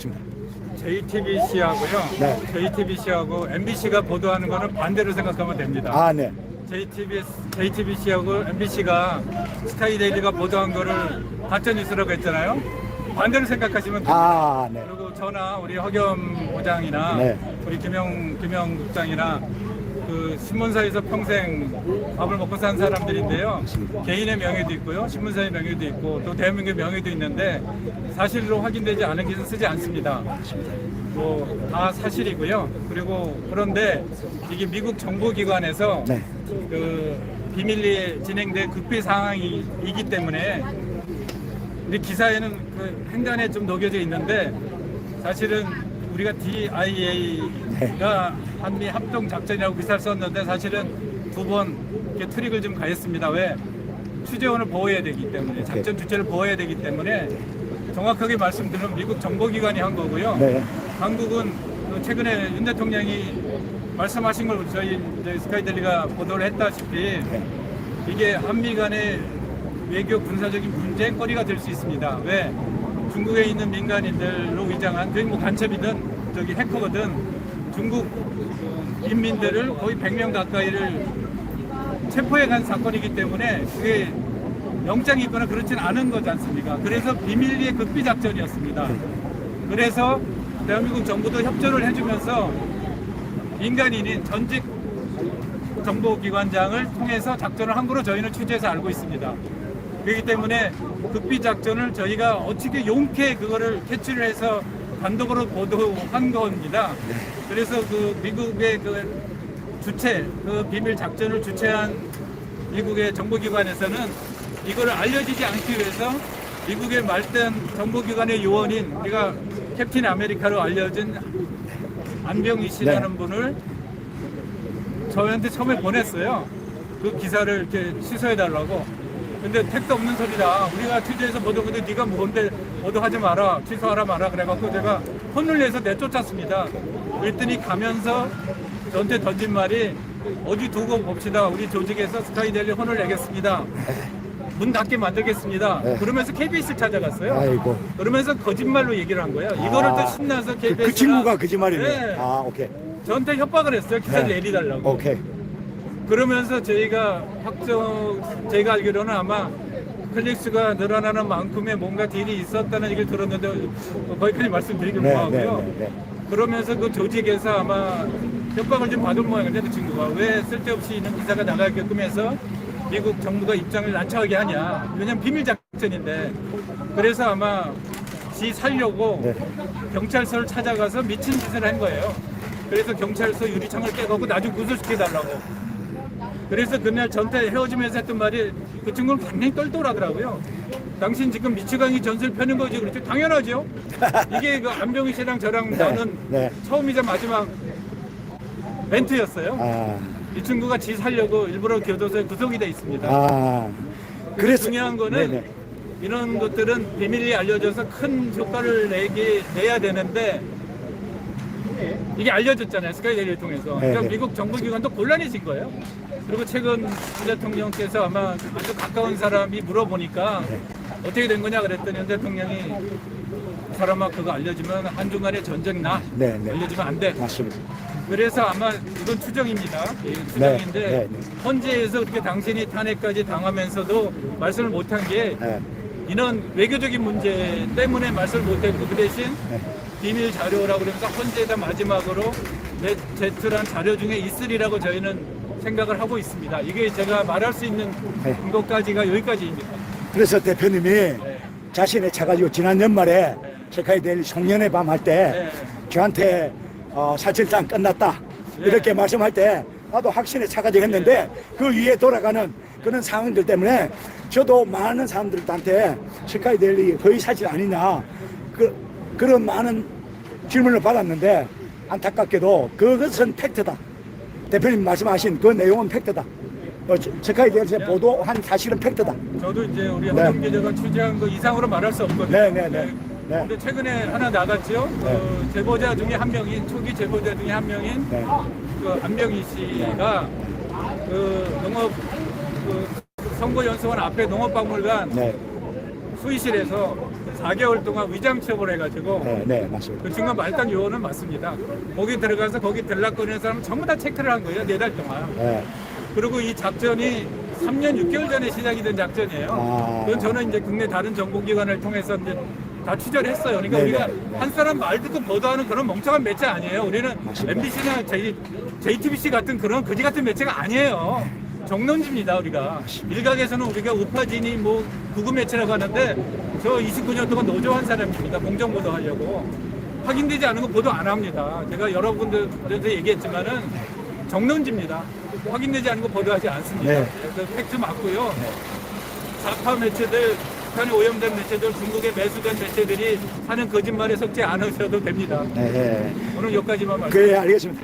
있습니다. JTBC하고요. 네. JTBC하고 MBC가 보도하는 거는 반대로 생각하면 됩니다. 아, 네. JTBC하고 MBC가 스카이데일리가 보도한 거를 가짜뉴스라고 했잖아요. 반대로 생각하시면 됩니다. 아, 네. 그리고 저나 우리 허겸 부장이나 네. 우리 김영 국장이나 그 신문사에서 평생 밥을 먹고 산 사람들인데요. 개인의 명예도 있고요, 신문사의 명예도 있고 또 대한민국의 명예도 있는데 사실로 확인되지 않은 기사는 쓰지 않습니다. 뭐 다 사실이고요. 그리고 그런데 이게 미국 정보기관에서 네. 그 비밀리에 진행된 극비 상황이기 때문에 우리 기사에는 그 횡단에 좀 녹여져 있는데 사실은 우리가 DIA가 한미 합동 작전이라고 기사를 썼는데 사실은 두 번 이렇게 트릭을 좀 가했습니다. 왜? 취재원을 보호해야 되기 때문에 작전 주체를 보호해야 되기 때문에 정확하게 말씀드리면 미국 정보기관이 한 거고요. 네. 한국은 그 최근에 윤 대통령이 말씀하신 걸 저희 스카이데일리가 보도를 했다시피 이게 한미 간의 외교 군사적인 문제거리가 될 수 있습니다. 왜? 중국에 있는 민간인들로 위장한 그게 뭐 간첩이든 저기 해커거든 중국 인민들을 거의 100명 가까이를 체포해 간 사건이기 때문에 그게 영장이 있거나 그렇지는 않은 거지 않습니까? 그래서 비밀리에 극비 작전이었습니다. 그래서 대한민국 정부도 협조를 해주면서 민간인인 전직 정보기관장을 통해서 작전을 한 거로 저희는 취재해서 알고 있습니다. 그렇기 때문에 극비 작전을 저희가 어떻게 용케 그거를 캐치를 해서 단독으로 보도한 겁니다. 그래서 그 미국의 그 주체, 그 비밀 작전을 주최한 미국의 정보기관에서는 이거를 알려지지 않기 위해서 미국의 말단 정보기관의 요원인 우리가 캡틴 아메리카로 알려진 안병희 씨라는 분을 저희한테 처음에 보냈어요. 그 기사를 이렇게 취소해달라고. 근데 택도 없는 소리다. 우리가 취재해서 보도했는데 네가 뭔데 보도하지 마라. 취소하라 마라. 그래갖고 제가 혼을 내서 내쫓았습니다. 그랬더니 가면서 저한테 던진 말이 어디 두고 봅시다. 우리 조직에서 스카이데일리 혼을 내겠습니다. 문 닫게 만들겠습니다. 네. 그러면서 KBS를 찾아갔어요. 아이고. 그러면서 거짓말로 얘기를 한 거예요. 이거를 또 신나서 KBS가 그 친구가 거짓말이네. 네. 아, 오케이. 저한테 협박을 했어요. 기사를 네. 내리달라고. 오케이. 그러면서 저희가 제가 알기로는 아마 클릭수가 늘어나는 만큼의 뭔가 딜이 있었다는 얘기를 들었는데 거기까지 말씀드리기 네, 뭐하고요. 네, 네, 네. 그러면서 그 조직에서 아마 협박을 좀 받은 모양인데 그 친구가 왜 쓸데없이 있는 기사가 나가게끔 해서 미국 정부가 입장을 난처하게 하냐. 왜냐면 비밀 작전인데. 그래서 아마 지 살려고 네. 경찰서를 찾아가서 미친 짓을 한 거예요. 그래서 경찰서 유리창을 깨갖고 나중에 구설시켜달라고. 그래서 그날 전태 헤어지면서 했던 말이 그 친구는 굉장히 똘똘하더라고요. 당신 지금 미치광이 전술 펴는 거지. 그랬죠. 당연하죠. 이게 그 안병희 씨랑 저랑 나는 네. 처음이자 마지막 멘트였어요. 아, 이 친구가 지 살려고 일부러 교도소에 구속이 돼 있습니다. 아. 그래서 중요한 거는 네네. 이런 것들은 비밀리 알려져서 큰 효과를 내야 되는데 이게 알려졌잖아요. 스카이데일리를 통해서. 그러니까 네네. 미국 정부기관도 곤란해진 거예요. 그리고 최근 윤 대통령께서 아마 아주 가까운 사람이 물어보니까 어떻게 된 거냐 그랬더니 윤 대통령이 사람아 그거 알려주면 한중간에 전쟁 나. 네네. 알려주면 안 돼. 맞습니다. 그래서 아마 이건 추정입니다. 예, 추정인데 네, 네, 네. 헌재에서 그렇게 당신이 탄핵까지 당하면서도 말씀을 못한 게 네. 이런 외교적인 문제 때문에 말씀을 못했고 그 대신 네. 비밀 자료라고 그러면서 헌재에다 마지막으로 제출한 자료 중에 있으리라고 저희는 생각을 하고 있습니다. 이게 제가 말할 수 있는 네. 것까지가 여기까지입니다. 그래서 대표님이 자신의 차 가지고 지난 연말에 스카이데일리 송년회 밤 할 때 네. 저한테 사실상 끝났다 이렇게 말씀할 때 나도 확신에 차가지고 했는데 그 위에 돌아가는 그런 상황들 때문에 저도 많은 사람들한테 스카이데일리 거의 사실 아니냐 그런 많은 질문을 받았는데 안타깝게도 그것은 팩트다. 대표님 말씀하신 그 내용은 팩트다. 스카이데일리 보도한 사실은 팩트다. 저도 이제 우리 네. 허경 기자가 취재한 거 이상으로 말할 수 없거든요. 네네네. 네. 근데 최근에 하나 나갔죠. 그 제보자 중에 한 명인 초기 제보자 중에 한 명인 네. 그 안병희 씨가 그 농업 그 선거연수원 앞에 농업박물관 네. 수의실에서 4개월 동안 위장 취업을 해가지고 네, 네, 맞습니다. 그 중간 말단 요원은 맞습니다. 거기 들어가서 거기 들락거리는 사람 전부 다 체크를 한 거예요. 4달 동안. 네. 그리고 이 작전이 3년 6개월 전에 시작이 된 작전이에요. 아. 그건 저는 이제 국내 다른 정보기관을 통해서 이제 다 취재를 했어요. 그러니까 네네. 우리가 네. 한 사람 말 듣고 보도하는 그런 멍청한 매체 아니에요. 우리는 맞습니다. MBC나 JTBC 같은 그런 거지 같은 매체가 아니에요. 정론지입니다, 우리가. 일각에서는 우리가 우파진이 뭐 구구 매체라고 하는데 저 29년 동안 노조한 사람입니다. 공정보도 하려고. 확인되지 않은 거 보도 안 합니다. 제가 여러분들한테 얘기했지만은 정론지입니다. 확인되지 않은 거 보도하지 않습니다. 네. 그래서 팩트 맞고요. 좌파 매체들, 북한에 오염된 매체들, 중국에 매수된 매체들이 하는 거짓말에 속지 않으셔도 됩니다. 네, 네. 오늘 여기까지만 말씀. 그래, 알겠습니다.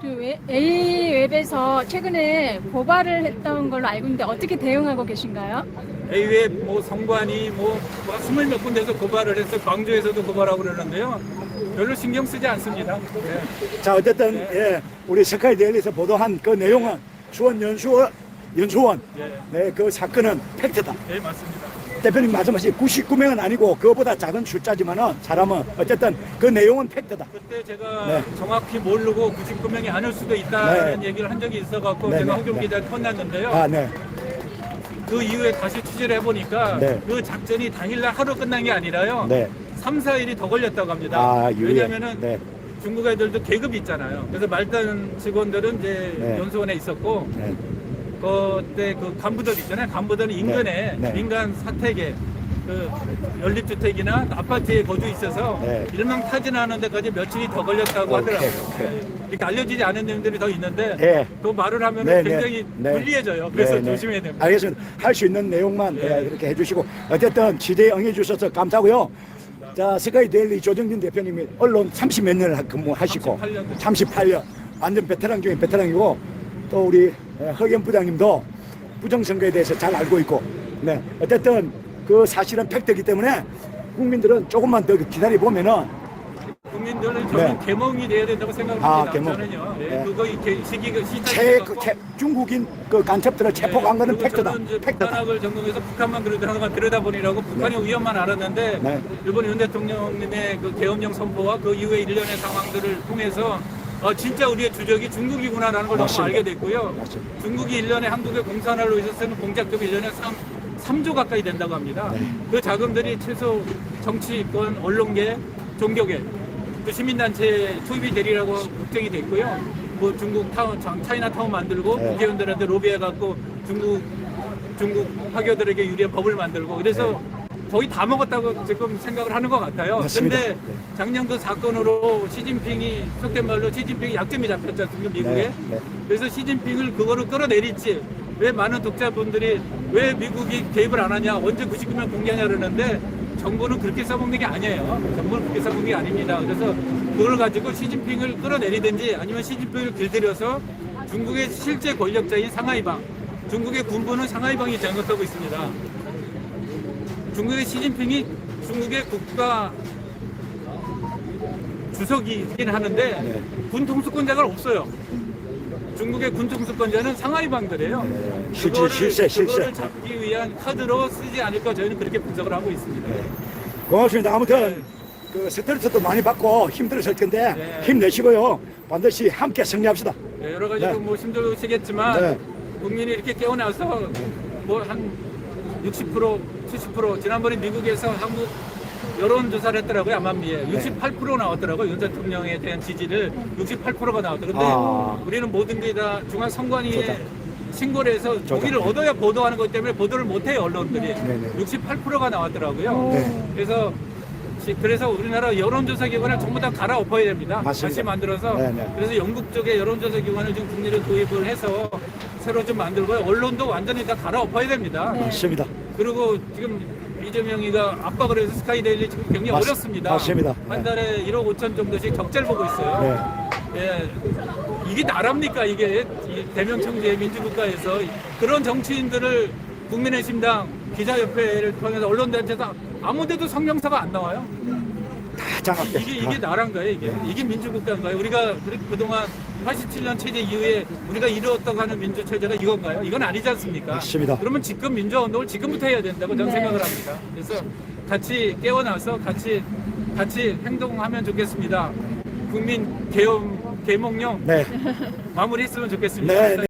그 A웹에서 최근에 고발을 했던 걸로 알고 있는데 어떻게 대응하고 계신가요? A웹 뭐 성관이 뭐 20몇 군데서 고발을 해서 광주에서도 고발하고 그러는데요. 별로 신경 쓰지 않습니다. 네. 자, 어쨌든, 예, 우리 스카이 데일리에서 보도한 그 내용은 수원 연수원, 예. 네, 그 사건은 팩트다. 네, 맞습니다. 대표님 말씀하신 99명은 아니고 그거보다 작은 숫자지만은 사람은 어쨌든 그 내용은 팩트다. 그때 제가 네. 정확히 모르고 99명이 아닐 수도 있다는 네. 얘기를 한 적이 있어갖고 네, 제가 네, 홍경 네. 기자한테 혼났는데요. 아, 네. 그 이후에 다시 취재를 해보니까 네. 그 작전이 당일날 하루 끝난 게 아니라요. 네. 3, 4일이 더 걸렸다고 합니다. 아, 유예. 왜냐면은 네. 중국 애들도 계급이 있잖아요. 그래서 말단 직원들은 이제 네. 연수원에 있었고 네. 그때 그 간부들 있잖아요. 간부들은 인근에 네. 민간 사택에 그 연립주택이나 아파트에 거주 있어서 네. 일망타진하는 데까지 며칠이 더 걸렸다고 오케이, 하더라고요. 오케이. 네. 이렇게 알려지지 않은 내용들이 더 있는데 네. 그 말을 하면 네, 굉장히 네. 불리해져요. 그래서 네, 네. 조심해야 됩니다. 알겠습니다. 할 수 있는 내용만 네. 예, 이렇게 해주시고 어쨌든 취재에 응해주셔서 감사하고요. 자, 스카이 데일리 조정진 대표님이 언론 30몇 년을 근무하시고 38년 완전 베테랑 중에 베테랑이고 또 우리 허경 부장님도 부정선거에 대해서 잘 알고 있고 네 어쨌든 그 사실은 팩트이기 때문에 국민들은 조금만 더 기다려 보면은 국민들은 저는 네. 개몽이 돼야 된다고 생각합니다. 아, 개몽. 저는요. 예, 네. 그거 시기가 시작. 중국인 그 간첩들을 체포한 거는 팩트다. 팩트다. 북한학을 전공해서 북한만 들여다보니라고 북한의 위험만 알았는데 네. 일본 윤 대통령님의 그 계엄령 선포와 그 이후의 일련의 상황들을 통해서 진짜 우리의 주적이 중국이구나라는 걸 너무 맞습니다. 알게 됐고요. 맞습니다. 중국이 1년에 한국에 공산화로 해서 쓰는 공작금이 1년에 3조 가까이 된다고 합니다. 네. 그 자금들이 최소 정치권, 언론계, 종교계, 그 시민단체에 투입이 되리라고 걱정이 됐고요. 뭐 중국 차이나타운 만들고 네. 국회의원들한테 로비해갖고 중국 화교들에게 유리한 법을 만들고 그래서 거의 다 먹었다고 지금 생각을 하는 것 같아요. 맞습니다. 근데 네. 작년 그 사건으로 시진핑이 속된 말로 시진핑이 약점이 잡혔지 않습니까 미국에. 네, 네. 그래서 시진핑을 그거를 끌어내릴지 왜 많은 독자분들이 왜 미국이 개입을 안 하냐 언제 99명 공개하냐 그러는데 정부는 그렇게 써먹는 게 아니에요. 정부는 그렇게 써먹는 게 아닙니다. 그래서 그걸 가지고 시진핑을 끌어내리든지 아니면 시진핑을 길들여서 중국의 실제 권력자인 상하이방, 중국의 군부는 상하이방이 장악하고 있습니다. 중국의 시진핑이 중국의 국가 주석이긴 하는데 네. 군 통수권자가 없어요. 중국의 군 통수권자는 상하이방들이에요. 실세. 그거를 잡기 위한 카드로 쓰지 않을까 저희는 그렇게 분석을 하고 있습니다. 고맙습니다. 아무튼 그 스트레스도 많이 받고 힘들었을 텐데 네. 힘내시고요. 반드시 함께 승리합시다. 네, 여러 가지로 네. 뭐 힘들으시겠지만 네. 국민이 이렇게 깨어나서 뭐 한 60%, 70% 지난번에 미국에서 한국 여론조사를 했더라고요. 암암리에 68% 나왔더라고요. 윤 대통령에 대한 지지를 68%가 나왔더라고요. 근데 아. 우리는 모든 게 다 중앙선관위에 좋다. 신고를 해서 거기를 얻어야 보도하는 것 때문에 보도를 못해요. 언론들이. 네네. 68%가 나왔더라고요. 네. 그래서 우리나라 여론조사 기관을 전부 다 갈아엎어야 됩니다. 맞습니다. 다시 만들어서. 네네. 그래서 영국 쪽에 여론조사 기관을 좀 국내로 도입을 해서 새로 좀 만들고요. 언론도 완전히 다 갈아엎어야 됩니다. 네. 맞습니다. 그리고 지금 이재명이가 압박을 해서 스카이데일리 지금 굉장히 어렵습니다. 맞습니다. 한 달에 1억 5천 정도씩 적자를 보고 있어요. 네. 예, 이게 나랍니까 이게 이 대명청주의 민주국가에서 그런 정치인들을 국민의힘당 기자협회를 통해서 언론단체에서 아무데도 성명서가 안 나와요. 다 장악돼. 이게 나라인가요? 이게 민주국가인가요? 우리가 그동안 87년 체제 이후에 우리가 이루었다고 하는 민주체제가 이건가요? 이건 아니지 않습니까? 맞습니다. 그러면 지금 민주화운동을 지금부터 해야 된다고 저는 네. 생각을 합니다. 그래서 같이 깨어나서 같이 행동하면 좋겠습니다. 국민 계몽령 네. 마무리했으면 좋겠습니다. 네.